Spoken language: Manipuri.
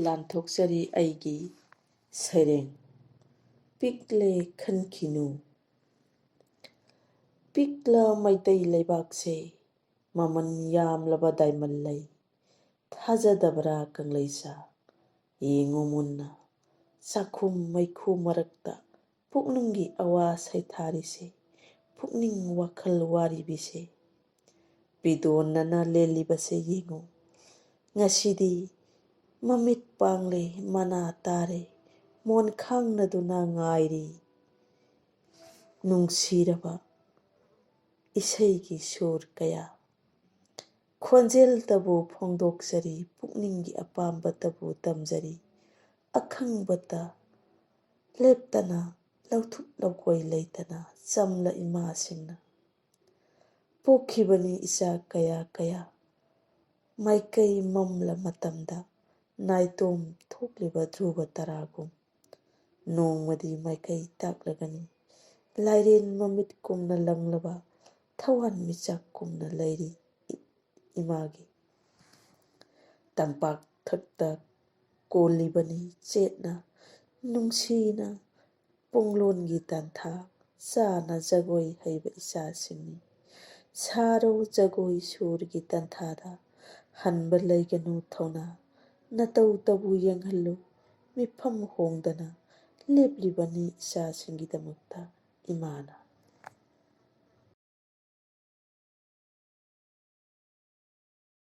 ꯂꯥꯟꯊꯣꯛꯆꯔꯤ ꯑꯩꯒꯤ ꯁꯩꯔꯦꯡ ꯄꯤꯛꯂꯦ ꯈꯟꯈꯤꯅꯨ꯫ ꯄꯤꯛꯂ ꯃꯩꯇꯩ ꯂꯩꯕꯥꯛꯁꯦ ꯃꯃꯜ ꯌꯥꯝꯂꯕ ꯗꯥꯏꯃꯟ ꯂꯩ꯫ ꯊꯥꯖꯗꯕ꯭ꯔꯥ ꯀꯪꯂꯩꯁꯥ ꯌꯦꯡꯉꯨ ꯃꯨꯟꯅ ꯆꯥꯛꯈꯨꯝ ꯃꯩꯈꯨ ꯃꯔꯛꯇ ꯄꯨꯛꯅꯨꯡꯒꯤ ꯑꯋꯥ ꯁꯩꯊꯥꯔꯤꯁꯦ ꯄꯨꯛꯅꯤꯡ ꯋꯥꯈꯜ ꯋꯥꯔꯤꯕꯤꯁꯦ ꯄꯤꯗꯣꯟꯅꯅ ꯂꯦꯜꯂꯤꯕꯁꯦ ꯌꯦꯡꯉꯨ ꯉꯁꯤꯗꯤ ꯃꯃꯤꯠ ꯄꯥꯡꯂꯦ ꯃꯅꯥ ꯇꯥꯔꯦ ꯃꯣꯟ ꯈꯥꯡꯅꯗꯨꯅ ꯉꯥꯏꯔꯤ ꯅꯨꯡꯁꯤꯔꯕ ꯏꯁꯩꯒꯤ ꯁꯨꯔ ꯀꯌꯥ ꯈꯣꯟꯖꯦꯜꯇꯕꯨ ꯐꯣꯡꯗꯣꯛꯆꯔꯤ ꯄꯨꯛꯅꯤꯡꯒꯤ ꯑꯄꯥꯝꯕꯇꯕꯨ ꯇꯝꯖꯔꯤ ꯑꯈꯪꯕꯇ ꯂꯦꯞꯇꯅ ꯂꯧꯊꯨꯞ ꯂꯧꯀꯣꯏ ꯂꯩꯇꯅ ꯆꯝꯂ ꯏꯃꯥꯁꯤꯡꯅ ꯄꯣꯛꯈꯤꯕꯅꯤ ꯏꯆꯥ ꯀꯌꯥ ꯀꯌꯥ ꯃꯥꯏꯀꯩ ꯃꯝꯂ ꯃꯇꯝꯗ ꯅꯥꯏꯇꯣꯝ ꯊꯣꯛꯂꯤꯕ ꯙ꯭ꯔꯨꯕ ꯇꯔꯥꯒꯨꯝ ꯅꯣꯡꯃꯗꯤ ꯃꯥꯏꯀꯩ ꯇꯥꯛꯂꯒꯅꯤ ꯂꯥꯏꯔꯦꯟ ꯃꯃꯤꯠꯀꯨꯝꯅ ꯂꯪꯂꯕ ꯊꯋꯥꯟꯃꯤꯆꯥꯛꯀꯨꯝꯅ ꯂꯩꯔꯤ ꯏꯃꯥꯒꯤ ꯇꯝꯄꯥꯛꯊꯛꯇ ꯀꯣꯜꯂꯤꯕꯅꯤ ꯆꯦꯠꯅ ꯅꯨꯡꯁꯤꯅ ꯄꯨꯡꯂꯣꯟꯒꯤ ꯇꯥꯟꯊꯥ ꯆꯥꯅ ꯖꯒꯣꯏ ꯍꯩꯕ ꯏꯆꯥꯁꯤꯡꯅꯤ ꯁꯥꯔꯣ ꯖꯒꯣꯏ ꯁꯨꯔꯒꯤ ꯇꯥꯟꯊꯥꯗ ꯍꯟꯕ ꯂꯩꯒꯅꯨ ꯊꯧꯅꯥ ꯅꯇꯧꯇꯕꯨ ꯌꯦꯡꯍꯜꯂꯨ ꯃꯤꯐꯝ ꯍꯣꯡꯗꯅ ꯂꯦꯞꯂꯤꯕꯅꯤ ꯏꯆꯥꯁꯤꯡꯒꯤꯗꯃꯛꯇ ꯏꯃꯥꯅ